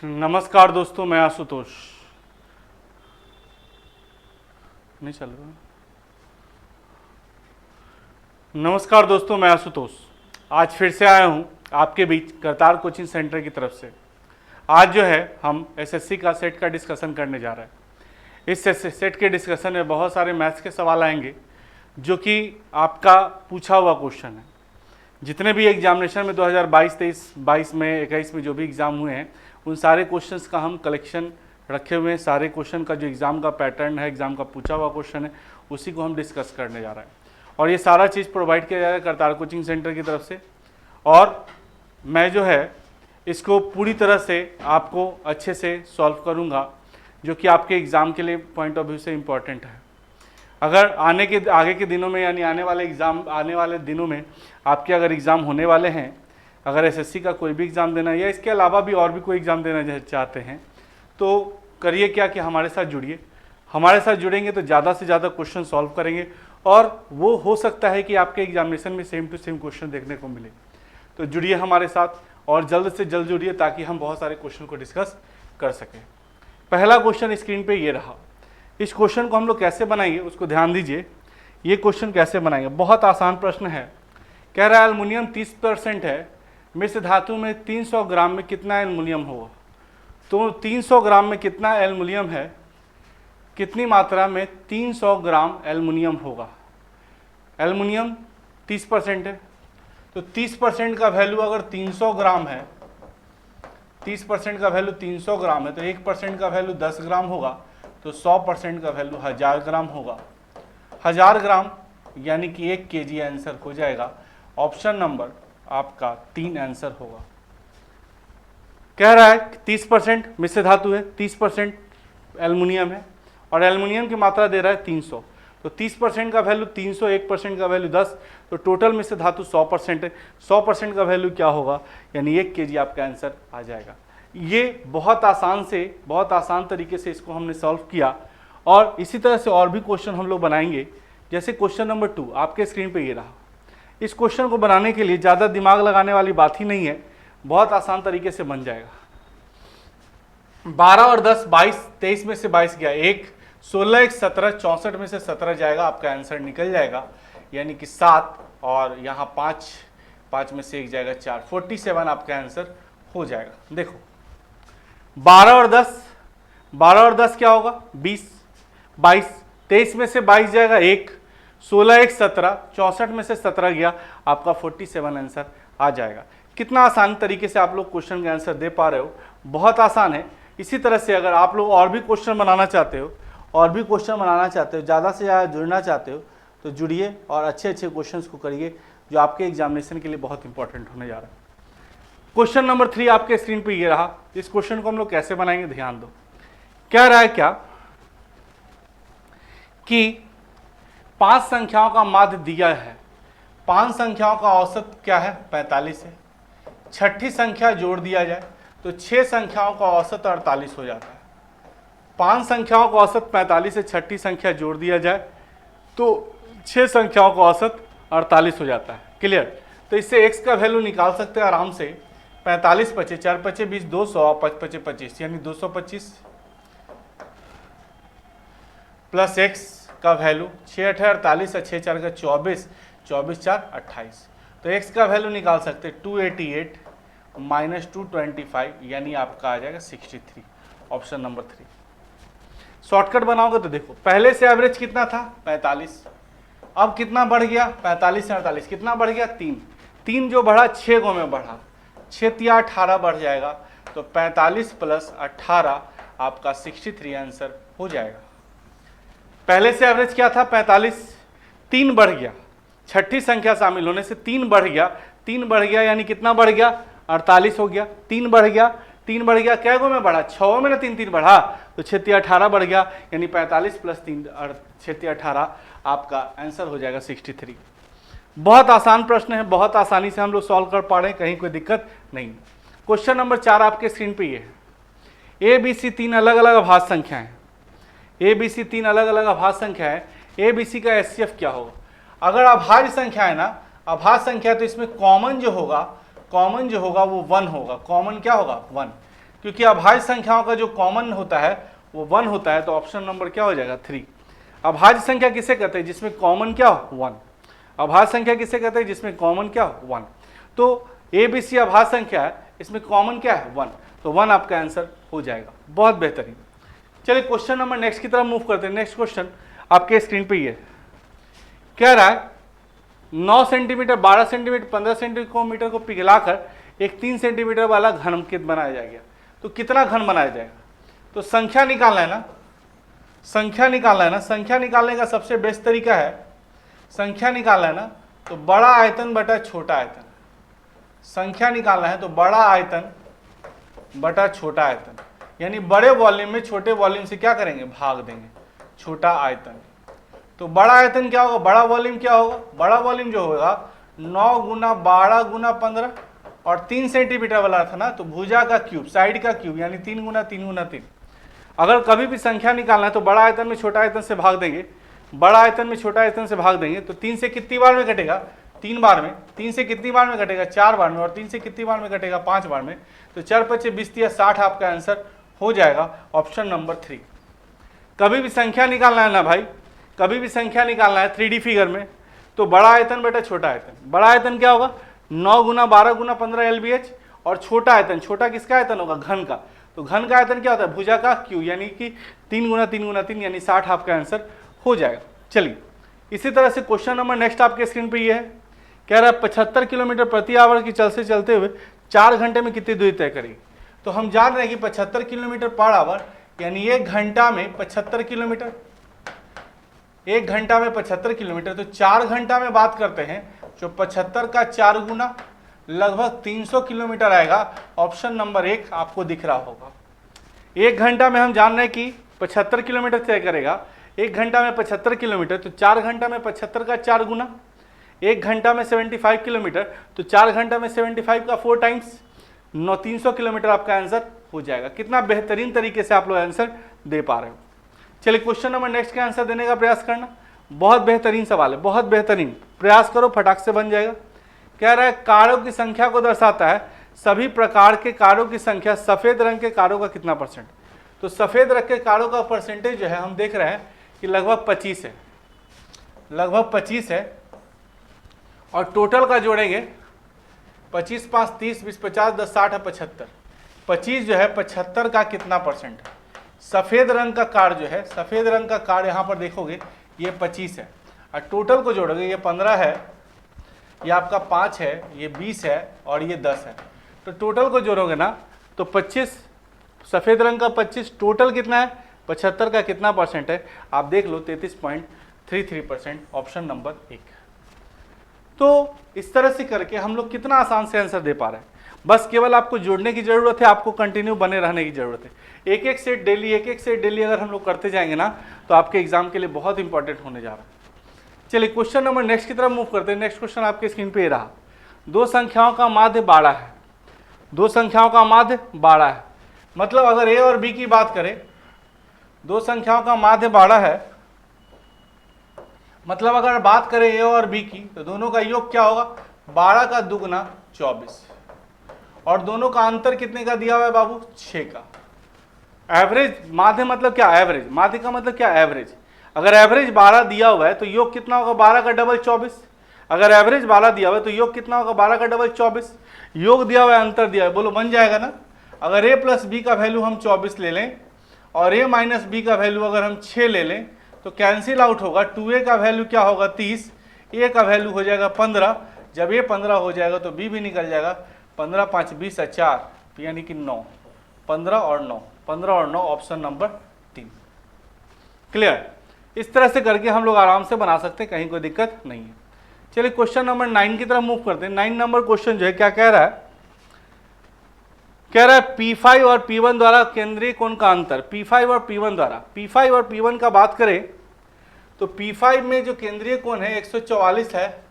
नमस्कार दोस्तों, मैं आशुतोष। नहीं चल रहा। नमस्कार दोस्तों, मैं आशुतोष आज फिर से आया हूं आपके बीच करतार कोचिंग सेंटर की तरफ से। आज जो है हम एसएससी का सेट का डिस्कशन करने जा रहे हैं। इस सेट के डिस्कशन में बहुत सारे मैथ्स के सवाल आएंगे जो कि आपका पूछा हुआ क्वेश्चन है। जितने भी एग्जामिनेशन में 2022, 23, 22 में, 21 में जो भी एग्ज़ाम हुए हैं उन सारे क्वेश्चंस का हम कलेक्शन रखे हुए हैं। सारे क्वेश्चन का जो एग्ज़ाम का पैटर्न है, एग्ज़ाम का पूछा हुआ क्वेश्चन है, उसी को हम डिस्कस करने जा रहे हैं। और ये सारा चीज़ प्रोवाइड किया जा रहा है करतार कोचिंग सेंटर की तरफ से। और मैं जो है इसको पूरी तरह से आपको अच्छे से सॉल्व करूँगा, जो कि आपके एग्ज़ाम के लिए पॉइंट ऑफ व्यू से इम्पॉर्टेंट है। अगर आगे के दिनों में, यानी आने वाले दिनों में आपके अगर एग्ज़ाम होने वाले हैं, अगर एसएससी का कोई भी एग्ज़ाम देना है या इसके अलावा भी और भी कोई एग्ज़ाम देना चाहते हैं, तो करिए क्या कि हमारे साथ जुड़िए। हमारे साथ जुड़ेंगे तो ज़्यादा से ज़्यादा क्वेश्चन सॉल्व करेंगे और वो हो सकता है कि आपके एग्जामिनेशन में सेम टू सेम क्वेश्चन देखने को मिले। तो जुड़िए हमारे साथ और जल्द से जल्द जुड़िए ताकि हम बहुत सारे क्वेश्चन को डिस्कस कर सकें। पहला क्वेश्चन स्क्रीन पे ये रहा। इस क्वेश्चन को हम लोग कैसे बनाएंगे उसको ध्यान दीजिए। ये क्वेश्चन कैसे बनाएंगे, बहुत आसान प्रश्न है। कह रहा है एल्युमिनियम 30% है, मिश्र धातु में 300 ग्राम में कितना एल्युमिनियम होगा। तो 300 ग्राम में कितना एल्युमिनियम है, कितनी मात्रा में 300 ग्राम एल्युमिनियम होगा। एल्युमिनियम 30% है, तो 30% का वैल्यू अगर 300 ग्राम है, 30% का वैल्यू 300 ग्राम है, तो 1% का वैल्यू 10 ग्राम होगा, तो 100% का वैल्यू 1000 ग्राम होगा। 1000 ग्राम यानी कि 1 kg आंसर हो जाएगा। ऑप्शन नंबर आपका 3 आंसर होगा। कह रहा है 30% मिश्र धातु है, 30% एल्युमिनियम है और एल्युमिनियम की मात्रा दे रहा है 300। तो 30% का वैल्यू 300, 1% का वैल्यू 10, तो टोटल मिश्र धातु 100% है। 100% का वैल्यू क्या होगा, यानी 1 kg आपका आंसर आ जाएगा। ये बहुत आसान तरीके से इसको हमने सॉल्व किया। और इसी तरह से और भी क्वेश्चन हम लोग बनाएंगे। जैसे क्वेश्चन नंबर 2 आपके स्क्रीन पे ये रहा। इस क्वेश्चन को बनाने के लिए ज़्यादा दिमाग लगाने वाली बात ही नहीं है, बहुत आसान तरीके से बन जाएगा। 12 और 10 22, 23 में से 22 गया 1, 16 1 17, 64 में से 17 जाएगा, आपका आंसर निकल जाएगा, यानी कि 7 और यहाँ 5 में से 1 जाएगा 4, 47 आपका आंसर हो जाएगा। देखो 12 और 10 क्या होगा 20, 22, 23 में से 22 जाएगा 1, 16 1 17, 64 में से 17 गया, आपका 47 आंसर आ जाएगा। कितना आसान तरीके से आप लोग क्वेश्चन का आंसर दे पा रहे हो, बहुत आसान है। इसी तरह से अगर आप लोग और भी क्वेश्चन बनाना चाहते हो, ज़्यादा से ज़्यादा जुड़ना चाहते हो, तो जुड़िए और अच्छे क्वेश्चन को करिए जो आपके एग्जामिनेशन के लिए बहुत इंपॉर्टेंट होने जा रहा है। क्वेश्चन नंबर 3 आपके स्क्रीन पे ये रहा। इस क्वेश्चन को हम लोग कैसे बनाएंगे, ध्यान दो। कह रहा है क्या कि 5 संख्याओं का माध्य दिया है, 5 संख्याओं का औसत क्या है 45 है। छठी संख्या जोड़ दिया जाए तो 6 संख्याओं का औसत 48 हो जाता है। 5 संख्याओं का औसत 45 है, छठी संख्या जोड़ दिया जाए तो 6 संख्याओं का औसत 48 हो जाता है। क्लियर। तो इससे x का वैल्यू निकाल सकते हैं आराम से। 45 25, 4 25 20, 200, 5 25 25, यानी 225 प्लस x का वैल्यू 6 8 48 और 6 4 का 24, 24 4 28। तो x का वैल्यू निकाल सकते हैं 288 माइनस 225, यानी आपका आ जाएगा 63। Option number 3। शॉर्टकट बनाओगे तो देखो, पहले से एवरेज कितना था 45, अब कितना बढ़ गया 45 से 48, कितना बढ़ गया 3 जो बढ़ा 6 गो में बढ़ा, 6 3 18 बढ़ जाएगा। तो 45 प्लस 18 आपका 63 आंसर हो जाएगा। पहले से एवरेज क्या था 45, 3 बढ़ गया, छठी संख्या शामिल होने से 3 बढ़ गया, यानी कितना बढ़ गया 48 हो गया। 3 बढ़ गया, क्या गो में बढ़ा 6 में ना 3 बढ़ा, तो 6 3 18 बढ़ गया, यानी 45 प्लस 3 6 3 18 आपका आंसर हो जाएगा 63। बहुत आसान प्रश्न है, बहुत आसानी से हम लोग सॉल्व कर पा रहे हैं, कहीं कोई दिक्कत नहीं। क्वेश्चन नंबर 4 आपके स्क्रीन पे ये है। ABC 3 अलग अलग अभाज्य संख्याएं, ABC 3 अलग अलग अभाज्य संख्या है। ABC का HCF क्या होगा। अगर अभाज्य संख्या है ना, अभाज्य संख्या, तो इसमें कॉमन जो होगा वो 1 होगा। कॉमन क्या होगा 1। क्योंकि अभाज्य संख्याओं का जो कॉमन होता है वो 1 होता है, तो ऑप्शन नंबर क्या हो जाएगा 3। अभाज्य संख्या किसे कहते हैं जिसमें कॉमन क्या हो 1। अभाज्य संख्या किसे कहते हैं जिसमें कॉमन क्या हो 1। तो ए बी सी अभाज्य संख्या है, इसमें कॉमन क्या है 1, तो 1 आपका आंसर हो जाएगा। बहुत बेहतरीन। चलिए क्वेश्चन नंबर नेक्स्ट की तरफ मूव करते हैं। नेक्स्ट क्वेश्चन आपके स्क्रीन पे ही है। कह रहा है 9 सेंटीमीटर, 12 सेंटीमीटर, 15 सेंटीमीटर को पिघलाकर एक 3 सेंटीमीटर वाला घन बनाया जाएगा। तो कितना घन बनाया जाएगा? तो संख्या निकालना है ना, संख्या निकालना है ना। संख्या निकालने का सबसे बेस्ट तरीका है, संख्या निकालना है ना तो बड़ा आयतन बटा छोटा आयतन। संख्या निकालना है तो बड़ा आयतन बटा छोटा आयतन, यानी बड़े वॉल्यूम में छोटे वॉल्यूम से क्या करेंगे, भाग देंगे, छोटा आयतन। तो बड़ा आयतन क्या होगा, बड़ा वॉल्यूम क्या होगा, बड़ा वॉल्यूम जो होगा 9 गुना 12 गुना 15 और 3 सेंटीमीटर वाला था ना, तो भुजा का क्यूब, साइड का क्यूब, यानी 3 गुना 3 गुना 3। अगर कभी भी संख्या निकालना है तो बड़ा आयतन में छोटा आयतन से भाग देंगे, बड़ा आयतन में छोटा आयतन से भाग देंगे। तो 3 से कितनी बार में कटेगा, 3 बार में। 3 से कितनी बार में कटेगा, 4 बार में। और 3 से कितनी बार में कटेगा, 5 बार में। तो 4 5 20 या 60 आपका आंसर हो जाएगा ऑप्शन नंबर 3। कभी भी संख्या निकालना है ना भाई, कभी भी संख्या निकालना है 3D फिगर में, तो बड़ा आयतन बेटा छोटा आयतन। बड़ा आयतन क्या होगा, 9 गुना 12 गुना 15 LBH, और छोटा आयतन, छोटा किसका आयतन होगा, घन का। तो घन का आयतन क्या होता है, भुजा का क्यू, यानी कि 3 गुना 3 गुना 3, यानी 60 आपका आंसर हो जाएगा। चलिए इसी तरह से क्वेश्चन नंबर नेक्स्ट आपके स्क्रीन पे ये है। कह रहा है 75 किलोमीटर प्रति आवर की चल से चलते हुए 4 घंटे में कितनी दूरी तय करेगी। तो हम जान रहे हैं कि 75 किलोमीटर पर आवर यानी 1 घंटा में 75 किलोमीटर, 1 घंटा में 75 किलोमीटर। तो 4 घंटा में बात करते हैं, जो 75 का 4 गुना लगभग 300 किलोमीटर आएगा। ऑप्शन नंबर 1 आपको दिख रहा होगा। 1 घंटा में हम जान रहे हैं कि 75 किलोमीटर तय करेगा, 1 घंटा में 75 किलोमीटर, तो 4 घंटा में 75 का 4 गुना, 1 घंटा में 75 किलोमीटर, तो 4 घंटा में 75 का 4 टाइम्स 300 किलोमीटर आपका आंसर हो जाएगा। कितना बेहतरीन तरीके से आप लोग आंसर दे पा रहे हो। चलिए क्वेश्चन नंबर नेक्स्ट का आंसर देने का प्रयास करना। बहुत बेहतरीन सवाल है, बहुत बेहतरीन, प्रयास करो, फटाक से बन जाएगा। कह रहा है कारों की संख्या को दर्शाता है, सभी प्रकार के कारों की संख्या सफेद रंग के कारों का कितना परसेंट। तो सफेद रंग के कारों का परसेंटेज जो है हम देख रहे हैं कि लगभग 25 है, लगभग 25 है। और टोटल का जोड़ेंगे 25 5 30 20 50 10 60 75, 25 जो है 75 का कितना परसेंट है। सफ़ेद रंग का कार जो है, सफ़ेद रंग का कार यहाँ पर देखोगे ये 25 है, और टोटल को जोड़ोगे ये 15 है, ये आपका 5 है, ये 20 है और ये 10 है। तो टोटल को जोड़ोगे ना तो 25, सफ़ेद रंग का 25, टोटल कितना है 75 का कितना परसेंट है आप देख लो 33.33%, ऑप्शन नंबर 1। तो इस तरह से करके हम लोग कितना आसान से आंसर दे पा रहे हैं। बस केवल आपको जुड़ने की ज़रूरत है, आपको कंटिन्यू बने रहने की ज़रूरत है। एक एक सेट डेली अगर हम लोग करते जाएंगे ना तो आपके एग्जाम के लिए बहुत इंपॉर्टेंट होने जा रहा है। चलिए क्वेश्चन नंबर नेक्स्ट की तरफ मूव करते हैं। नेक्स्ट क्वेश्चन आपके स्क्रीन पे रहा। 2 संख्याओं का माध्य 12 है, 2 संख्याओं का माध्य 12 है। मतलब अगर ए और बी की बात करें, 2 संख्याओं का माध्य 12 है, मतलब अगर बात करें ए और बी की तो दोनों का योग क्या होगा, 12 का दुगुना 24, और दोनों का अंतर कितने का दिया हुआ है बाबू, 6 का। एवरेज माध्य मतलब क्या, एवरेज, माध्य का मतलब क्या, एवरेज। अगर एवरेज 12 दिया हुआ है तो योग कितना होगा, 12 का डबल 24। अगर एवरेज 12 दिया हुआ है तो योग कितना होगा, 12 का डबल 24। योग दिया हुआ है, अंतर दिया है, बोलो बन जाएगा ना। अगर a प्लस बी का वैल्यू हम 24 ले लें और a माइनस बी का वैल्यू अगर हम 6 ले लें तो कैंसिल आउट होगा। 2a का वैल्यू क्या होगा 30, a का वैल्यू हो जाएगा 15। जब a 15 हो जाएगा तो b भी निकल जाएगा। 15 5 20 और 4 यानी कि 9, 15 और 9, 15 और 9, ऑप्शन नंबर 3। क्लियर। इस तरह से करके हम लोग आराम से बना सकते हैं, कहीं कोई दिक्कत नहीं है। चलिए क्वेश्चन नंबर 9 की तरफ मूव करते हैं। 9 नंबर क्वेश्चन जो है क्या कह रहा है, कह रहा है P5 और P1 द्वारा केंद्रीय कोण का अंतर। P5 और P1 द्वारा, P5 और P1 का बात करें तो P5 में जो केंद्रीय कोण है 144 है,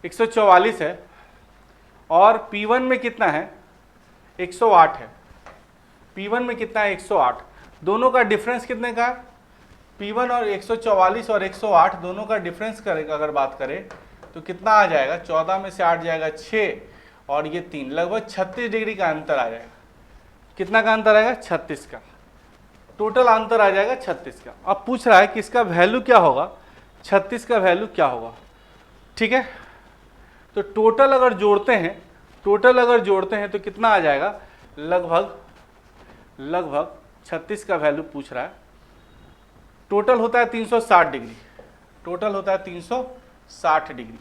144 है, और P1 में कितना है 108 है। P1 में कितना है 108। दोनों का डिफरेंस कितने का है, P1 और 144 और 108 दोनों का डिफरेंस करेगा अगर बात करें तो कितना आ जाएगा, 14 में से 8 जाएगा 6 और ये 3, लगभग 36 डिग्री का अंतर आ जाएगा। कितना का अंतर आएगा, 36 का, टोटल अंतर आ जाएगा 36 का। अब पूछ रहा है कि इसका वैल्यू क्या होगा, 36 का वैल्यू क्या होगा, ठीक है। तो टोटल अगर जोड़ते हैं तो कितना आ जाएगा, लगभग 36 का वैल्यू पूछ रहा है। टोटल होता है 360 डिग्री, टोटल होता है 360 डिग्री।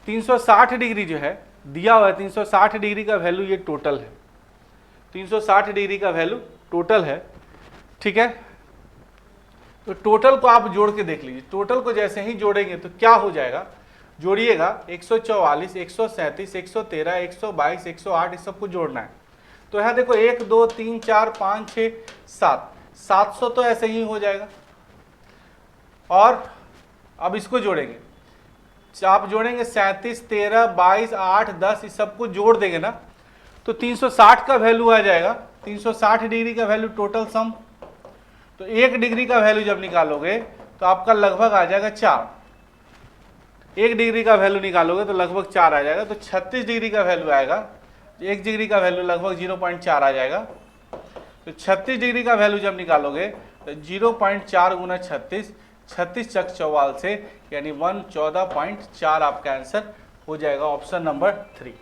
360 डिग्री जो है दिया हुआ है, 360 डिग्री का वैल्यू ये टोटल है, 360 डिग्री का वैल्यू टोटल है, ठीक है। तो टोटल को आप जोड़ के देख लीजिए, टोटल को जैसे ही जोड़ेंगे तो क्या हो जाएगा, जोड़िएगा 144, 137, 113, 122, 108, इस सबको जोड़ना है। तो यहाँ देखो 1 2 3 4 5 6 7, 700 तो ऐसे ही हो जाएगा। और अब इसको जोड़ेंगे, आप जोड़ेंगे 37, 13, 22, 8, 10, इस सबको जोड़ देंगे ना तो 360 का वैल्यू आ जाएगा, 360 डिग्री का वैल्यू टोटल सम। तो 1 डिग्री का वैल्यू जब निकालोगे तो आपका लगभग आ जाएगा 4, 1 डिग्री का वैल्यू निकालोगे तो लगभग 4 आ जाएगा। तो 36 डिग्री का वैल्यू आएगा, 1 डिग्री का वैल्यू लगभग 0.4 आ जाएगा। तो 36 डिग्री का वैल्यू जब निकालोगे तो 0.4 गुना 36, 36 चक 44 से, यानी 114.4 आपका आंसर हो जाएगा, option number 3,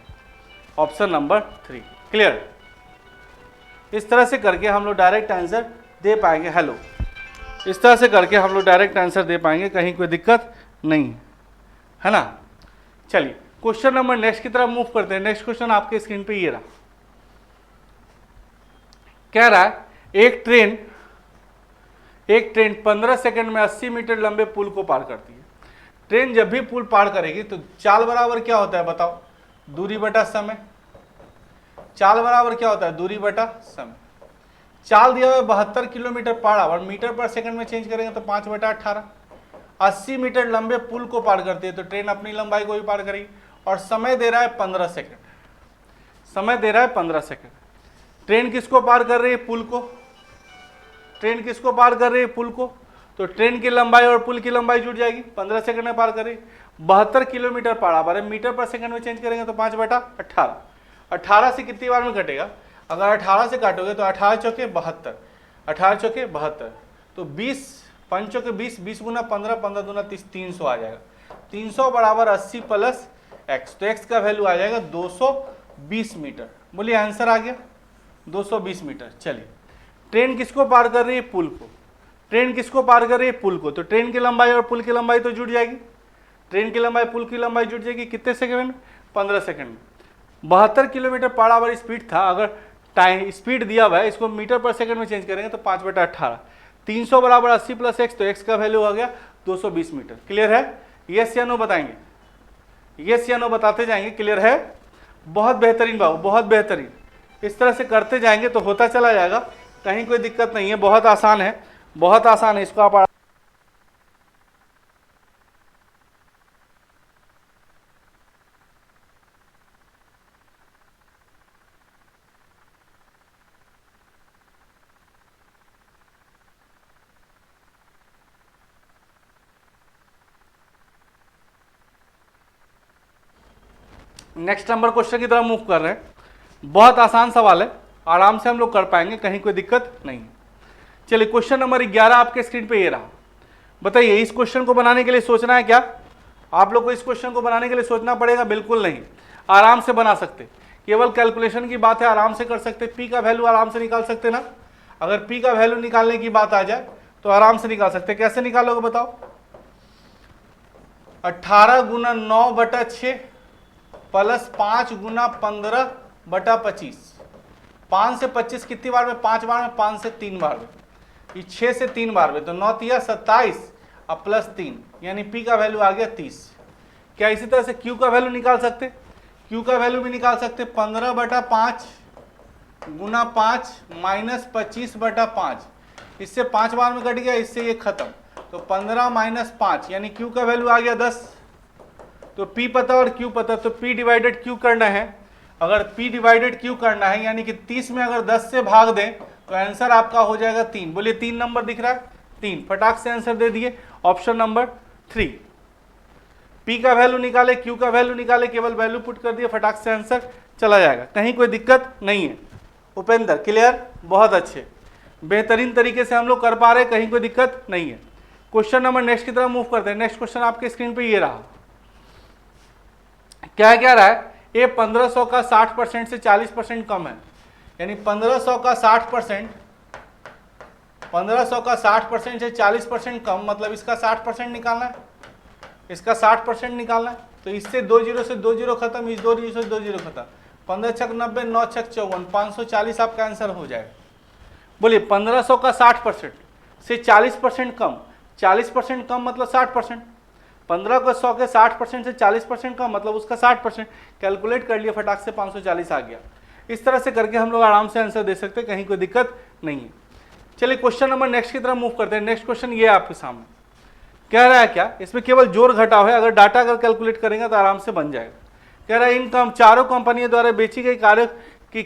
option number 3। Clear. इस तरह से करके हम लोग डायरेक्ट आंसर दे पाएंगे। हेलो, इस तरह से करके हम लोग डायरेक्ट आंसर दे पाएंगे, कहीं कोई दिक्कत नहीं है ना। चलिए क्वेश्चन नंबर नेक्स्ट की तरफ मूव करते हैं। नेक्स्ट क्वेश्चन आपके स्क्रीन पे ये रहा, कह रहा है एक ट्रेन 15 सेकंड में 80 मीटर लंबे पुल को पार करती है। ट्रेन जब भी पुल पार करेगी तो चाल बराबर क्या होता है बताओ, दूरी बटा समय। चाल बराबर क्या होता है, दूरी बटा समय। चाल दिया हुआ है 72 किलोमीटर पर आवर, मीटर पर सेकंड में चेंज करेंगे तो 5 बटा 18। 80 मीटर लंबे पुल को पार करती है तो ट्रेन अपनी लंबाई को भी पार करेगी, और समय दे रहा है 15 सेकंड, समय दे रहा है 15 सेकंड। ट्रेन किसको पार कर रही है, पुल को। ट्रेन किसको पार कर रही है, पुल को। तो ट्रेन की लंबाई और पुल की लंबाई जुड़ जाएगी, 15 सेकंड में पार कर रही। 72 किलोमीटर पर आवर है, मीटर पर सेकंड में चेंज करेंगे तो 5 बटा 18। 18 से कितनी बार में घटेगा, अगर 18 से काटोगे तो 18 चौके 72, 18 चौके 72, तो 20 5 चौके 20, 20 गुना 15, 15 दूना 30, 300 आ जाएगा। 300 बराबर 80 प्लस x, तो x का वैल्यू आ जाएगा 220 मीटर। बोलिए आंसर आ गया 220 मीटर। चलिए ट्रेन किसको पार कर रही है, पुल को। ट्रेन किसको पार कर रही है, पुल को। तो ट्रेन की लंबाई और पुल की लंबाई तो जुड़ जाएगी, ट्रेन की लंबाई पुल की लंबाई जुड़ जाएगी कितने सेकंड में, 15 सेकंड में। 72 किलोमीटर पर आवर स्पीड था, अगर टाइम स्पीड दिया हुआ है, इसको मीटर पर सेकंड में चेंज करेंगे तो 5 बटा 18। 300 बराबर 80 प्लस x, तो x का वैल्यू हो गया 220 मीटर। क्लियर है, यस या नो बताएंगे, यस या नो बताते जाएंगे। क्लियर है, बहुत बेहतरीन बाबू, बहुत बेहतरीन। इस तरह से करते जाएंगे तो होता चला जाएगा, कहीं कोई दिक्कत नहीं है, बहुत आसान है, बहुत आसान है। इसको आप नेक्स्ट नंबर क्वेश्चन की तरफ मूव कर रहे हैं। बहुत आसान सवाल है, आराम से हम लोग कर पाएंगे, कहीं कोई दिक्कत नहीं है। चलिए क्वेश्चन नंबर 11 आपके स्क्रीन पे ये रहा। बताइए इस क्वेश्चन को बनाने के लिए सोचना है क्या, आप लोग को इस क्वेश्चन को बनाने के लिए सोचना पड़ेगा, बिल्कुल नहीं, आराम से बना सकते। केवल कैलकुलेशन की बात है, आराम से कर सकते। पी का वैल्यू आराम से निकाल सकते ना, अगर पी का वैल्यू निकालने की बात आ जाए तो आराम से निकाल सकते। कैसे निकालोगे बताओ, 18 गुना 9 बटा 6 प्लस 5 गुना 15 बटा 25। 5 से 25 कितनी बार में, 5 बार में, 5 से 3 बार में, ये 6 से 3 बार में, तो 9 तिया 27 और प्लस 3, यानी पी का वैल्यू आ गया 30। क्या इसी तरह से क्यू का वैल्यू निकाल सकते, क्यू का वैल्यू भी निकाल सकते। 15 बटा 5 गुना 5 माइनस 25 बटा 5, इससे 5 बार में कट गया, इससे ये खत्म, तो 15 माइनस 5, यानी क्यू का वैल्यू आ गया 10। तो P पता और Q पता, तो P डिवाइडेड Q करना है। अगर P डिवाइडेड Q करना है, यानी कि 30 में अगर 10 से भाग दें तो आंसर आपका हो जाएगा 3। बोलिए 3 नंबर दिख रहा है, 3, फटाक से आंसर दे दिए, ऑप्शन नंबर 3। P का वैल्यू निकाले, Q का वैल्यू निकाले, केवल वैल्यू पुट कर दिए, फटाक से आंसर चला जाएगा, कहीं कोई दिक्कत नहीं है। उपेंद्र, क्लियर, बहुत अच्छे, बेहतरीन तरीके से हम लोग कर पा रहे हैं, कहीं कोई दिक्कत नहीं है। क्वेश्चन नंबर नेक्स्ट की तरफ मूव करते हैं। नेक्स्ट क्वेश्चन आपके स्क्रीन पे ये रहा, क्या रहा है, ये 1500 का 60% से 40% कम है, यानी 1500 का 60%, 1500 का 60% से 40% कम, मतलब इसका 60% निकालना है, इसका 60% निकालना है। तो इससे 2 जीरो से 2 जीरो खत्म, इस 2 जीरो से 2 जीरो खत्म, 15 छक 90, 9 छक 54, 540 आपका आंसर हो जाएगा। बोलिए 1500 का 60% से 40% कम, 40% कम मतलब 60%, 15 को 100 के 60% से 40% कम मतलब उसका 60%, कैलकुलेट कर लिया फटाक से 540 आ गया। इस तरह से करके हम लोग आराम से आंसर दे सकते हैं, कहीं कोई दिक्कत नहीं है। चलिए क्वेश्चन नंबर नेक्स्ट की तरफ मूव करते हैं। नेक्स्ट क्वेश्चन ये आपके सामने कह रहा है क्या, इसमें केवल जोड़ घटाव है, अगर डाटा अगर कैलकुलेट करेंगे तो आराम से बन जाएगा। कह रहा है इन चारों कंपनियों द्वारा बेची गई कारों की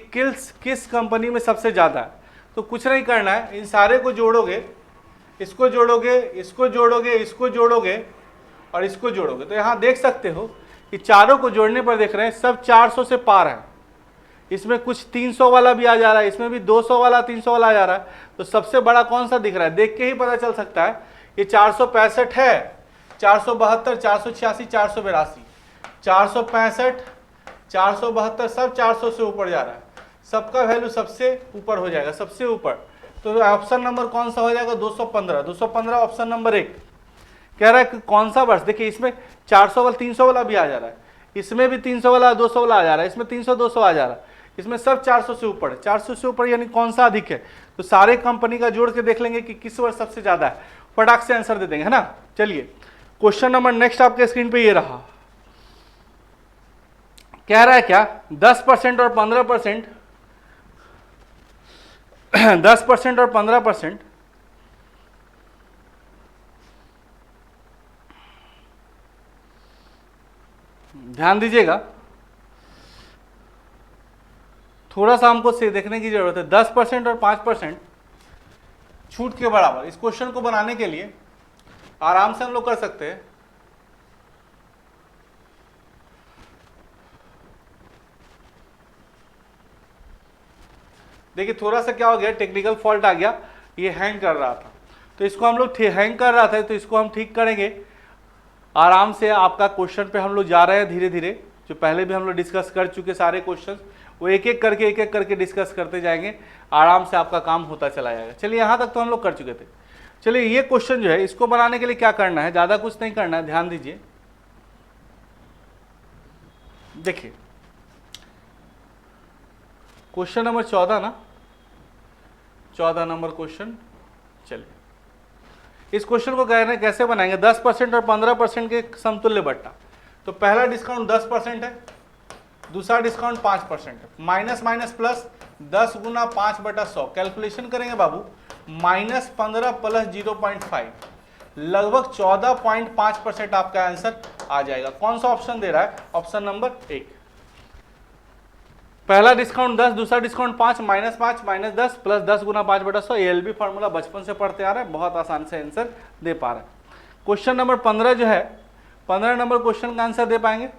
किस कंपनी में सबसे ज़्यादा है। तो कुछ नहीं करना है, इन सारे को जोड़ोगे, इसको जोड़ोगे, इसको जोड़ोगे, इसको जोड़ोगे और इसको जोड़ोगे, तो यहाँ देख सकते हो कि चारों को जोड़ने पर देख रहे हैं सब 400 से पार है। इसमें कुछ 300 वाला भी आ जा रहा है, इसमें भी 200 वाला 300 वाला आ जा रहा है। तो सबसे बड़ा कौन सा दिख रहा है, देख के ही पता चल सकता है ये 465 है, 472, 486, 482, 465, 472 सब 400 से ऊपर जा रहा है, सबका वैल्यू सबसे ऊपर हो जाएगा, सबसे ऊपर। तो ऑप्शन नंबर कौन सा हो जाएगा, 215, 215 ऑप्शन नंबर 1। कह रहा है कि कौन सा वर्ष, देखिए इसमें 400 वाला 300 वाला भी आ जा रहा है, इसमें भी 300 वाला 200 वाला आ जा रहा है, इसमें 300 200 आ जा रहा है, इसमें सब 400 से ऊपर है, 400 से ऊपर यानी कौन सा अधिक है। तो सारे कंपनी का जोड़ के देख लेंगे कि किस वर्ष सबसे ज्यादा है, फटाक से आंसर दे देंगे, है ना। चलिए क्वेश्चन नंबर नेक्स्ट आपके स्क्रीन पे ये रहा, कह रहा है क्या 10% और 15%, 10% और 15%, ध्यान दीजिएगा, थोड़ा सा हमको से देखने की जरूरत है। 10% और 5% छूट के बराबर, इस क्वेश्चन को बनाने के लिए आराम से हम लोग कर सकते हैं। देखिए थोड़ा सा क्या हो गया, टेक्निकल फॉल्ट आ गया, ये हैंग कर रहा था, तो इसको हम लोग हैंग कर रहा था तो इसको हम ठीक करेंगे आराम से। आपका क्वेश्चन पे हम लोग जा रहे हैं धीरे धीरे, जो पहले भी हम लोग डिस्कस कर चुके सारे क्वेश्चन, वो एक एक करके डिस्कस करते जाएंगे, आराम से आपका काम होता चला जाएगा। चलिए यहाँ तक तो हम लोग कर चुके थे। चलिए ये क्वेश्चन जो है इसको बनाने के लिए क्या करना है, ज़्यादा कुछ नहीं करना है, ध्यान दीजिए। देखिए क्वेश्चन नंबर 14 ना, 14 नंबर क्वेश्चन। चलिए इस क्वेश्चन को कह रहे हैं कैसे बनाएंगे, 10% और 15% के समतुल्य बट्टा। तो पहला डिस्काउंट 10% है, दूसरा डिस्काउंट 5% है, माइनस माइनस प्लस 10 गुना 5/100, कैलकुलेशन करेंगे बाबू, -15 प्लस 0.5, लगभग 14.5% आपका आंसर आ जाएगा। कौन सा ऑप्शन दे रहा है, ऑप्शन नंबर 1। पहला डिस्काउंट 10, दूसरा डिस्काउंट 5, -5 -10 प्लस 10 गुना 5/100, ALB फार्मूला बचपन से पढ़ते आ रहे हैं, बहुत आसान से आंसर दे पा रहे हैं। क्वेश्चन नंबर 15 जो है, 15 नंबर क्वेश्चन का आंसर दे पाएंगे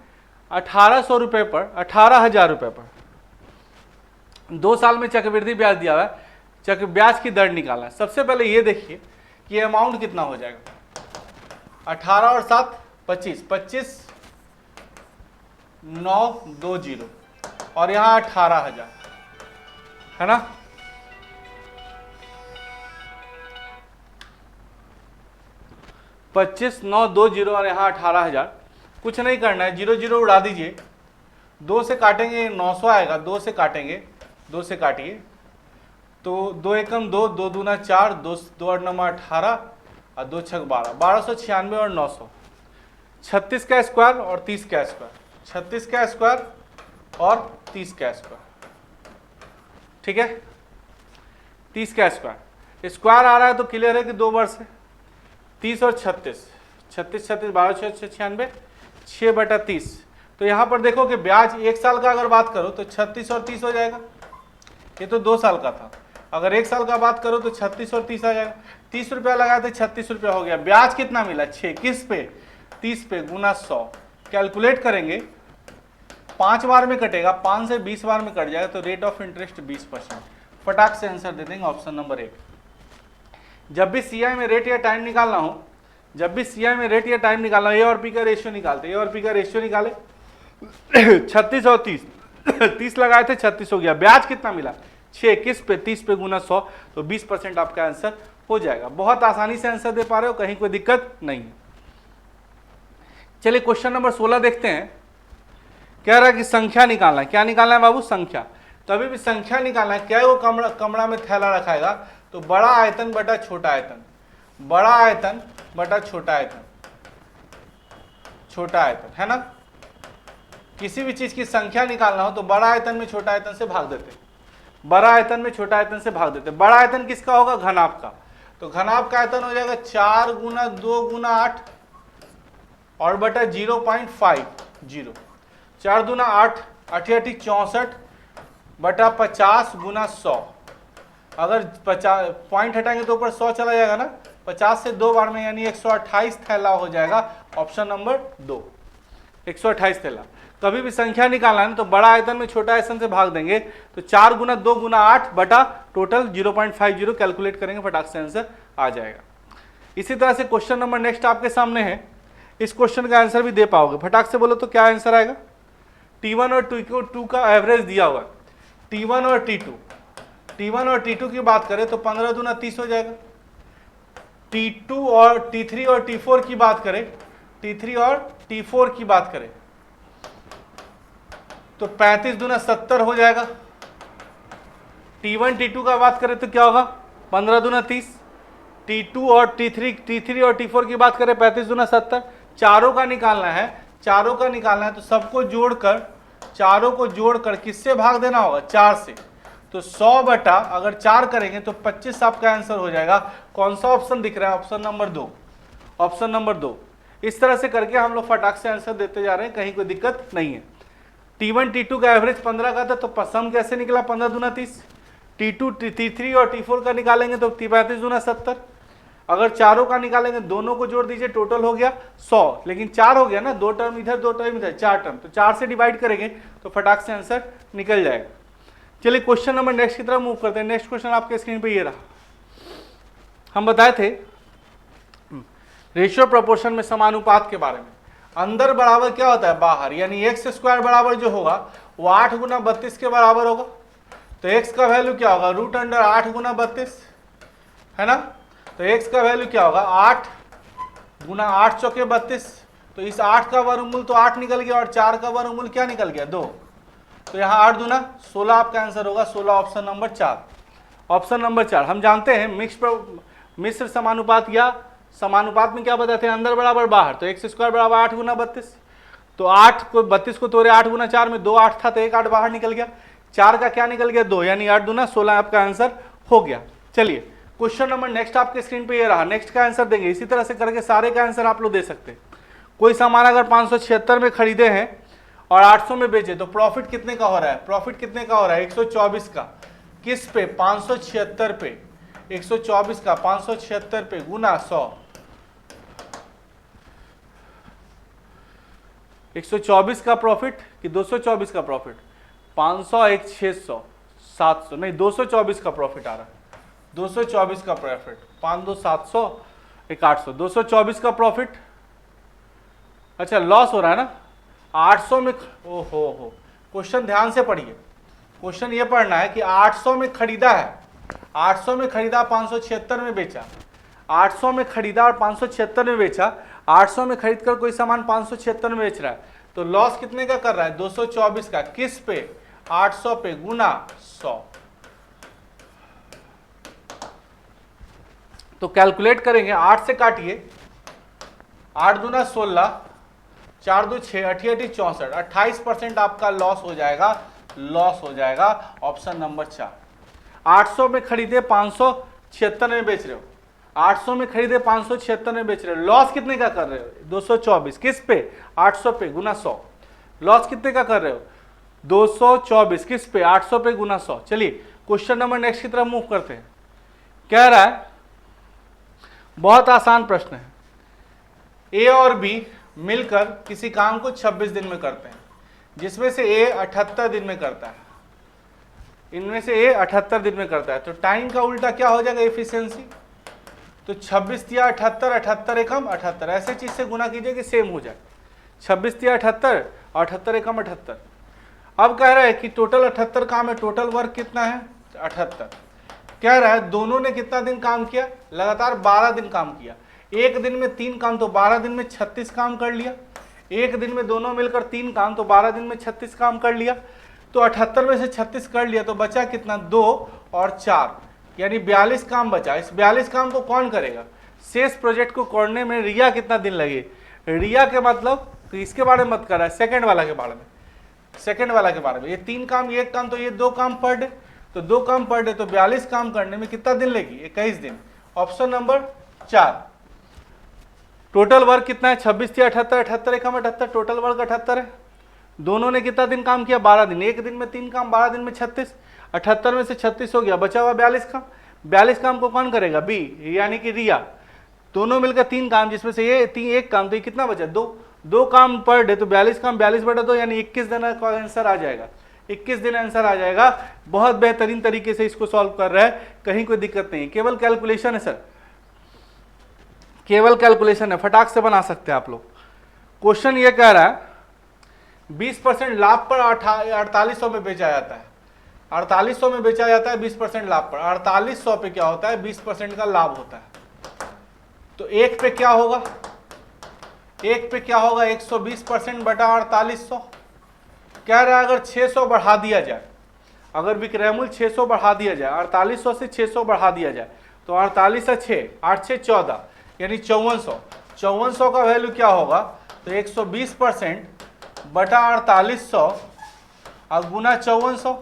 1800 रुपये पर, 18,000 रुपये पर 2 साल में चक्रवृद्धि ब्याज दिया हुआ है, चक्र ब्याज की दर निकालना है। सबसे पहले ये देखिए कि अमाउंट कितना हो जाएगा, 18 और 7 25, 25 920 और यहाँ 18,000 है ना। पच्चीस 920 और यहाँ 18,000। कुछ नहीं करना है, 0 0 उड़ा दीजिए, 2 से काटेंगे 900 आएगा, 2 से काटेंगे, 2 से काटिए तो 2 एकम 2, 2 दूना 4, 2 8 9 18 और 2 छक 12, 1296 और 900, 36 का स्क्वायर और 30 का स्क्वायर, 36 का स्क्वायर और 30 का स्क्वायर, ठीक है। 30 का स्क्वायर, स्क्वायर आ रहा है तो क्लियर है कि 2 वर्ष है। 30 और 36, 36 36 12 6 96, 6/30। तो यहाँ पर देखो कि ब्याज 1 साल का अगर बात करो तो 36 और 30 हो जाएगा, ये तो 2 साल का था। अगर 1 साल का बात करो तो 36 और 30 आ जाएगा, 30 रुपया लगाए थे, 36 रुपया हो गया। ब्याज कितना मिला, 6, किस पे, 30 पे, गुना 100, कैलकुलेट करेंगे 5 बार में कटेगा, 5 से 20 बार में कट जाएगा, तो रेट ऑफ इंटरेस्ट 20%। फटाक से आंसर दे देंगे ऑप्शन नंबर 1। जब भी सीआई में रेट या टाइम निकालना हो, जब भी सीआई में रेट या टाइम निकालना हो, ए और पी का रेशियो निकालते, ए और पी का रेशियो निकाले 36 और 30, 30 लगाए थे 36 हो गया, ब्याज कितना मिला 6, किस पे 30 पे गुना 100, तो 20% आपका आंसर हो जाएगा। बहुत आसानी से आंसर दे पा रहे हो, कहीं कोई दिक्कत नहीं है। चलिए क्वेश्चन नंबर 16 देखते हैं। कह रहा है कि संख्या निकालना है, क्या निकालना है बाबू, संख्या। तभी भी संख्या निकालना है, क्या वो कमरा में थैला रखाएगा, तो बड़ा आयतन बटा छोटा आयतन, बड़ा आयतन बटा छोटा आयतन, छोटा आयतन, है ना। किसी भी चीज की संख्या निकालना हो तो बड़ा आयतन में छोटा आयतन से भाग देते, बड़ा आयतन में छोटा आयतन से भाग देते। बड़ा आयतन किसका होगा, घनाभ का, तो घनाभ का आयतन हो जाएगा 4 गुना 2 गुना 8 और बटा 0.50, 4 दूना 8, 8 64 बटा 50 गुना 100। अगर 50 पॉइंट हटाएंगे तो ऊपर 100 चला जाएगा ना, 50 से 2 बार में यानी 128 थैला हो जाएगा, ऑप्शन नंबर 2, 128 थैला। कभी भी संख्या निकालना है तो बड़ा आयतन में छोटा आयतन से भाग देंगे, तो 4 गुना 2 गुना 8 बटा टोटल 0.50 कैलकुलेट करेंगे, फटाक से आंसर आ जाएगा। इसी तरह से क्वेश्चन नंबर नेक्स्ट आपके सामने है, इस क्वेश्चन का आंसर भी दे पाओगे, फटाक से बोलो तो क्या आंसर आएगा। T1 और T2 का एवरेज दिया हुआ है, T1 और T2, T1 और T2 की बात करें तो 15 दूना 30 हो जाएगा। T2 और T3 और T4 की बात करें, T3 और T4 की बात करें तो 35 दूना 70 हो जाएगा। T1 T2 का बात करें तो क्या होगा, 15 दूना 30। T2 और T3 और T4 की बात करें 35 दूना 70। चारों का निकालना है, चारों का निकालना है तो सबको जोड़कर, चारों को जोड़कर किससे भाग देना होगा, 4 से। तो 100 बटा अगर 4 करेंगे तो 25 आपका आंसर हो जाएगा। कौन सा ऑप्शन दिख रहा है, ऑप्शन नंबर 2, ऑप्शन नंबर 2। इस तरह से करके हम लोग फटाक से आंसर देते जा रहे हैं, कहीं कोई दिक्कत नहीं है। T1 T2 का एवरेज 15 का था तो सम कैसे निकला, 15 दूना 30। T2 T3 और T4 का निकालेंगे तो 35 दूना 70। अगर चारों का निकालेंगे, दोनों को जोड़ दीजिए, टोटल हो गया 100, लेकिन 4 हो गया ना, 2 टर्म इधर 2 टर्म इधर, 4 टर्म, तो 4 से डिवाइड करेंगे तो फटाक से आंसर निकल जाएगा। चलिए क्वेश्चन नंबर नेक्स्ट की तरफ मूव करते हैं। नेक्स्ट क्वेश्चन आपके स्क्रीन पे ये रहा। हम बताए थे रेशियो प्रोपोर्शन में समानुपात के बारे में, अंदर बराबर क्या होता है बाहर, यानी एक्स स्क्वायर बराबर जो होगा वो 8 गुना 32 के बराबर होगा। तो एक्स का वैल्यू क्या होगा, रूट अंडर 8 गुना 32, है ना। तो एक्स का वैल्यू क्या होगा, 8 गुना 8 चौके 32, तो इस 8 का वर्गमूल तो 8 निकल गया और 4 का वर्गमूल क्या निकल गया, 2। तो यहाँ 8 दूना 16 आपका आंसर होगा, 16 ऑप्शन नंबर 4, ऑप्शन नंबर 4। हम जानते हैं मिश्र समानुपात या समानुपात में क्या बताते हैं, अंदर बराबर बाहर, तो एक्स स्क्वायर बराबर 8 गुना 32। तो 8 को 32 को तोड़े 8 गुना 4 में 2 8 था तो 1 8 बाहर निकल गया, 4 का क्या निकल गया, 2, यानी 8 दूना 16 आपका आंसर हो गया। चलिए क्वेश्चन नंबर नेक्स्ट आपके स्क्रीन पे ये रहा, नेक्स्ट का आंसर देंगे। इसी तरह से करके सारे का आंसर आप लोग दे सकते हैं। कोई सामान अगर 576 में खरीदे हैं और 800 में बेचे तो प्रॉफिट कितने का हो रहा है, प्रॉफिट कितने का हो रहा है, 124 का। किस पे, 576 पे, 124 का 576 पे गुना 100, 124 का प्रॉफिट कि 224 का प्रॉफिट, 500 एक 600 700 नहीं 224 का प्रॉफिट आ रहा है, 224 का प्रॉफिट, 5 2 700 एक 800, 224 का प्रॉफिट। अच्छा लॉस हो रहा है ना 800 में, ओहो हो, क्वेश्चन ध्यान से पढ़िए। क्वेश्चन ये पढ़ना है कि 800 में खरीदा है, 800 में खरीदा 576 में बेचा, 800 में खरीदा और 576 में बेचा, 800 में खरीद कर कोई सामान 576 में बेच रहा है तो लॉस कितने का कर रहा है, 224 का। किस पे, 800 पे गुना 100। तो कैलकुलेट करेंगे, 8 से काटिए, 8 दूना 16, 4 2 6 8 64, 28% आपका लॉस हो जाएगा, लॉस हो जाएगा, ऑप्शन नंबर 4। 800 में खरीदे 576 में बेच रहे हो, 800 में खरीदे 576 में बेच रहे हो, लॉस कितने का कर रहे हो, 224। किस पे, 800 पे गुना 100, लॉस कितने का कर रहे हो, 224। किस पे, 800 पे गुना 100। चलिए क्वेश्चन नंबर नेक्स्ट की तरफ मूव करते हैं। कह रहा है, बहुत आसान प्रश्न है, ए और बी मिलकर किसी काम को 26 दिन में करते हैं। जिसमें से ए 78 दिन में करता है, इनमें से ए 78 दिन में करता है, तो टाइम का उल्टा क्या हो जाएगा, एफिशिएंसी। तो 26 या 78, 78 एकम 78, ऐसे चीज से गुना कीजिए कि सेम हो जाए। 26 या 78, 78 एकम 78। अब कह रहा है कि टोटल 78 काम है, टोटल वर्क कितना है 78। कह रहा है दोनों ने कितना दिन काम किया, लगातार 12 दिन काम किया। एक दिन में 3 काम, तो 12 दिन में 36 काम कर लिया। एक दिन में दोनों मिलकर 3 काम, तो 12 दिन में 36 काम कर लिया। तो 78 में से 36 कर लिया, तो बचा कितना, 2 और 4, यानी 42 काम बचा। इस 42 काम को कौन करेगा, शेष प्रोजेक्ट को करने में रिया कितना दिन लगे। रिया के मतलब तो इसके बारे में मत कर रहा है, सेकंड वाला के बारे में, सेकंड वाला के बारे में। ये 3 काम, ये 1 काम, तो ये 2 काम पर डे, तो 2 काम पर डे, तो 42 काम करने में कितना दिन लेगी, 21 दिन। Option number 4। टोटल वर्क कितना है, 26 या 78, 78 एकम 78, टोटल वर्क 78 है। दोनों ने कितना दिन काम किया, 12 दिन। एक दिन में 3 काम, 12 दिन में 36, 78 में से 36 हो गया, बचा हुआ 42 काम। 42 काम को कौन करेगा, बी, यानी कि रिया। दोनों मिलकर 3 काम, जिसमें से ये 1 काम, तो ये कितना बचा, 2 काम पर डे, तो 42 काम 42/2, यानी 21 दिन का आंसर आ जाएगा। 21 दिन आंसर आ जाएगा। बहुत बेहतरीन तरीके से इसको सॉल्व कर रहा है, कहीं कोई दिक्कत नहीं है, केवल कैलकुलेशन है सर, केवल कैलकुलेशन है, फटाक से बना सकते हैं आप लोग। क्वेश्चन ये कह रहा है 20% लाभ पर 4800 में बेचा जाता है। 4800 में बेचा जाता है 20% लाभ पर। 4800 पे क्या होता है, 20% का लाभ होता है। तो एक पे क्या होगा, एक पे क्या होगा, 120% बटा 4800। कह रहा है अगर 600 बढ़ा दिया जाए, अगर विक्रयमूल 600 बढ़ा दिया जाए, 4800 से 600 बढ़ा दिया जाए, तो 48 से 6, 8 से 14, यानी 5400। 5400 का वैल्यू क्या होगा, तो 120% बटा 4800 और गुना 5400।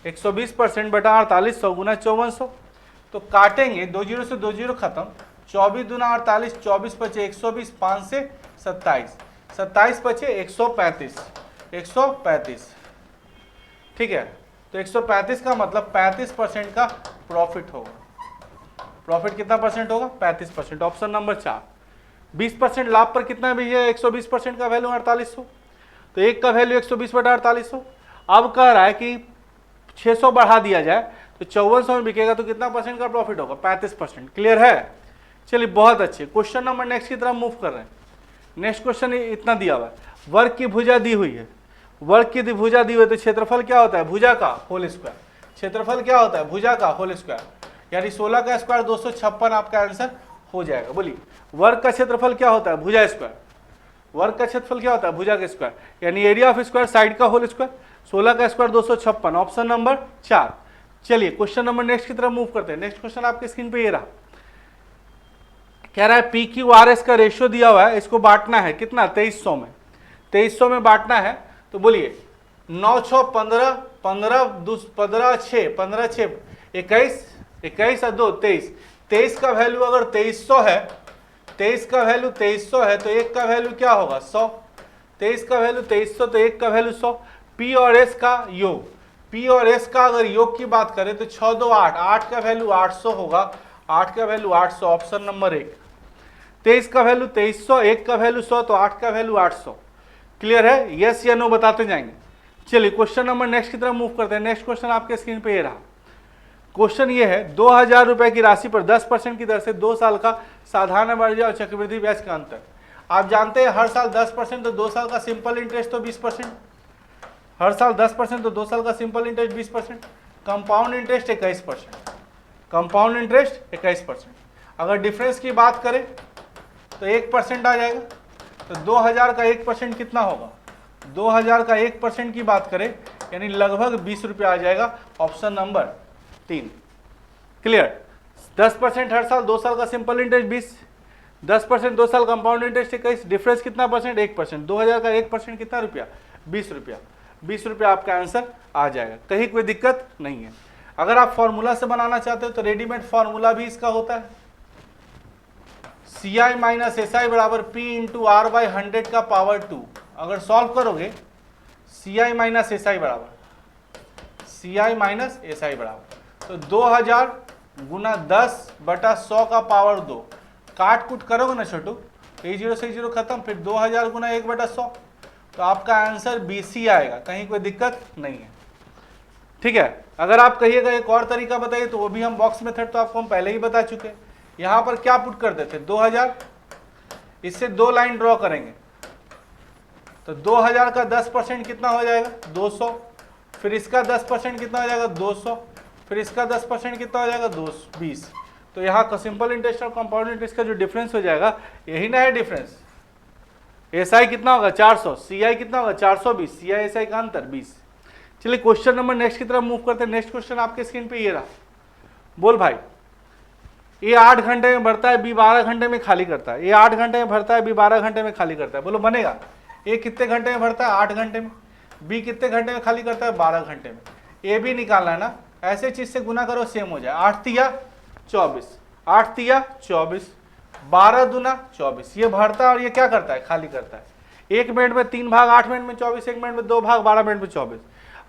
120% बटा 4800 गुना 5400। तो काटेंगे, 2 जीरो से 2 जीरो खत्म, 24 दूना 48, 24 बचे 120, 5 से 27, 27 बचे 135, 135। ठीक है, तो 135 का मतलब 35% का प्रॉफिट होगा। प्रॉफिट कितना परसेंट होगा, 35%। Option number 4। 20% लाभ पर कितना भी है, 120% का वैल्यू 4800, तो एक का वैल्यू 120 बटा 4800। अब कह रहा है कि 600 बढ़ा दिया जाए तो 5400 में बिकेगा, तो कितना परसेंट का प्रॉफिट होगा, 35%। क्लियर है, चलिए बहुत अच्छे। क्वेश्चन नंबर नेक्स्ट की तरफ मूव कर रहे हैं। नेक्स्ट क्वेश्चन इतना दिया हुआ है, वर्ग की भुजा दी हुई है, वर्ग की भुजा दी हुई है, तो क्षेत्रफल क्या होता है, भुजा का होल स्क्वायर। क्षेत्रफल क्या होता है, भुजा का होल स्क्वायर, यानी 16 का स्क्वायर 256 आपका आंसर हो जाएगा। बोलिए वर्ग का क्षेत्रफल क्या होता है, भुजा स्क्वायर। वर्ग का क्षेत्रफल क्या होता है, भुजा का स्क्वायर, यानी एरिया ऑफ स्क्वायर साइड का होल स्क्वायर। 16 का स्क्वायर 256, ऑप्शन नंबर 4। चलिए क्वेश्चन नंबर नेक्स्ट की तरफ मूव करते हैं। नेक्स्ट क्वेश्चन आपके स्क्रीन पे ये रहा, कह रहा है पी क्यू आर एस का रेशियो दिया हुआ है, इसको बांटना है कितना, 2300 में। 2300 में बांटना है, तो बोलिए 9 6 15, 15 15 6, 15 6 21, 21 और 2 23। 23 का वैल्यू अगर 2300 है, 23 का वैल्यू 2300 है, तो एक का वैल्यू क्या होगा, 100। 23 का वैल्यू 2300, तो एक का वैल्यू 100। पी और एस का योग, पी और एस का अगर योग की बात करें तो 6 2 8, 8 का वैल्यू 800 होगा, 8 का वैल्यू 800, ऑप्शन नंबर 1। 23 का वैल्यू 2300, एक का वैल्यू 100, तो 8 का वैल्यू 800। क्लियर है, यस या नो बताते जाएंगे। चलिए क्वेश्चन नंबर नेक्स्ट की तरफ मूव करते हैं। नेक्स्ट क्वेश्चन आपके स्क्रीन पे ये रहा। क्वेश्चन ये है 2000 रुपए की राशि पर 10% की दर से 2 साल का साधारण ब्याज और चक्रवृद्धि ब्याज का अंतर। आप जानते हैं हर साल 10%, तो 2 साल का सिंपल इंटरेस्ट तो 20%। हर साल 10%, तो 2 साल का simple interest 20%। Compound interest 21%। Compound interest 21%। अगर डिफरेंस की बात करें तो 1% आ जाएगा। तो 2000 का 1% कितना होगा, 2000 का 1% की बात करें यानी लगभग 20 रुपये आ जाएगा, ऑप्शन नंबर 3। क्लियर, 10% हर साल, 2 साल का सिंपल इंटरेस्ट 20, 10% 2 साल कंपाउंड इंटरेस्ट 21, डिफरेंस कितना परसेंट, 1%। 2000 का 1% कितना रुपया, 20 रुपया। 20 रुपया आपका आंसर आ जाएगा, कहीं कोई दिक्कत नहीं है। अगर आप फॉर्मूला से बनाना चाहते हो तो रेडीमेड फॉर्मूला भी इसका होता है, CI माइनस SI बराबर P इंटू R बाई 100 का पावर 2। अगर सॉल्व करोगे CI माइनस SI बराबर, CI माइनस SI बराबर, तो 2000 गुना 10 बटा 100 का पावर 2। काट कूट करोगे ना छोटू, 0 से 0 खत्म, फिर 2000 गुना 1 बटा 100, तो आपका आंसर BC आएगा, कहीं कोई दिक्कत नहीं है। ठीक है, अगर आप कहिएगा एक और तरीका बताइए तो वो भी हम बॉक्स मेथड तो आपको हम पहले ही बता चुके हैं। यहाँ पर क्या पुट कर देते 2000, इससे 2 लाइन ड्रॉ करेंगे तो 2000 का 10% कितना हो जाएगा 200, फिर इसका 10% कितना हो जाएगा 200, फिर इसका 10% कितना हो जाएगा 220। तो यहाँ का सिंपल इंटरेस्ट और कंपाउंड इंटरेस्ट का जो डिफरेंस हो जाएगा यही ना है डिफरेंस। SI कितना होगा 400, CI कितना होगा 420, CI SI का अंतर 20। चलिए क्वेश्चन नंबर नेक्स्ट की तरफ मूव करते हैं। नेक्स्ट क्वेश्चन आपके स्क्रीन पे ये रहा। बोल भाई, ए 8 घंटे में भरता है, बी 12 घंटे में खाली करता है। ए 8 घंटे में भरता है, बी 12 घंटे में खाली करता है। बोलो बनेगा? ए कितने घंटे में भरता है 8 घंटे में, बी कितने घंटे में खाली करता है 12 घंटे में। ए भी निकालना है ना, ऐसे चीज से गुना करो सेम हो जाए। 8 तिया 24, 8 तिया 24, 12 दूना 24। ये भरता है और ये क्या करता है खाली करता है। 1 मिनट में 3 भाग, 8 मिनट में 24, 1 मिनट में 2 भाग, 12 मिनट में 24।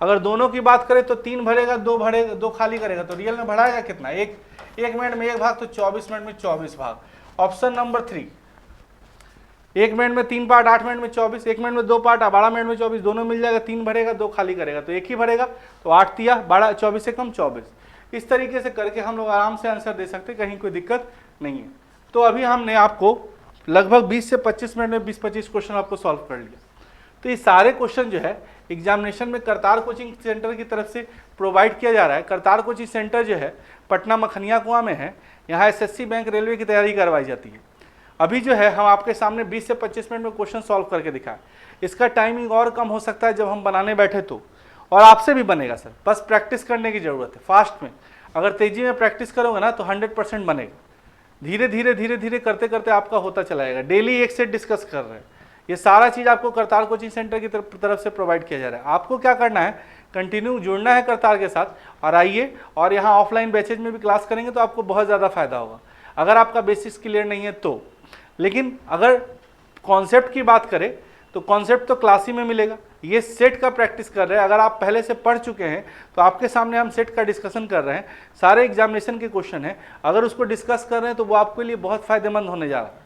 अगर दोनों की बात करें तो 3 भरेगा, 2 भरेगा, 2 खाली करेगा, तो रियल में बढ़ाएगा कितना 1 मिनट में 1 भाग, तो 24 मिनट में 24 भाग। ऑप्शन नंबर 3, 1 मिनट में 3 पार्ट, 8 मिनट में 24, 1 मिनट में 2 पार्ट, 12 मिनट में 24, दोनों मिल जाएगा। 3 भरेगा, 2 खाली करेगा, तो 1 ही भरेगा। तो 8 तिया 12, 24 से कम 24। इस तरीके से करके हम लोग आराम से आंसर दे सकते, कहीं कोई दिक्कत नहीं है। तो अभी हमने आपको लगभग 20 से 25 मिनट में 20-25 क्वेश्चन आपको सॉल्व कर लिया। तो ये सारे क्वेश्चन जो है एग्जामिनेशन में करतार कोचिंग सेंटर की तरफ से प्रोवाइड किया जा रहा है। करतार कोचिंग सेंटर जो है पटना मखनिया कुआं में है। यहाँ SSC बैंक रेलवे की तैयारी करवाई जाती है। अभी जो है हम आपके सामने 20 से 25 मिनट में क्वेश्चन सॉल्व करके दिखाएं। इसका टाइमिंग और कम हो सकता है जब हम बनाने बैठे तो, और आपसे भी बनेगा सर, बस प्रैक्टिस करने की ज़रूरत है। फास्ट में अगर तेज़ी में प्रैक्टिस करोगे ना तो 100% बनेगा। धीरे धीरे धीरे धीरे करते करते आपका होता चला जाएगा। डेली एक सेट डिस्कस कर रहे हैं। ये सारा चीज़ आपको करतार कोचिंग सेंटर की तरफ से प्रोवाइड किया जा रहा है। आपको क्या करना है, कंटिन्यू जुड़ना है करतार के साथ और आइए, और यहाँ ऑफलाइन बैचेज में भी क्लास करेंगे तो आपको बहुत ज़्यादा फायदा होगा अगर आपका बेसिक्स क्लियर नहीं है तो। लेकिन अगर कॉन्सेप्ट की बात करें तो कॉन्सेप्ट तो क्लास ही में मिलेगा। ये सेट का प्रैक्टिस कर रहे हैं। अगर आप पहले से पढ़ चुके हैं तो आपके सामने हम सेट का डिस्कशन कर रहे हैं। सारे एग्जामिनेशन के क्वेश्चन हैं, अगर उसको डिस्कस कर रहे हैं तो वो आपके लिए बहुत फ़ायदेमंद होने जा रहा है।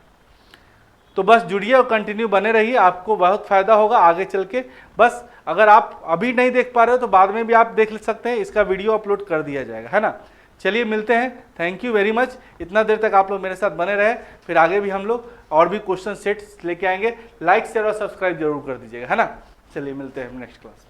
तो बस जुड़िए और कंटिन्यू बने रहिए, आपको बहुत फ़ायदा होगा आगे चल के। बस अगर आप अभी नहीं देख पा रहे हो तो बाद में भी आप देख सकते हैं, इसका वीडियो अपलोड कर दिया जाएगा, है ना। चलिए मिलते हैं, थैंक यू वेरी मच। इतना देर तक आप लोग मेरे साथ बने रहे, फिर आगे भी हम लोग और भी क्वेश्चन सेट्स लेके आएंगे। लाइक शेयर और सब्सक्राइब जरूर कर दीजिएगा, है ना। चलिए मिलते हैं नेक्स्ट क्लास।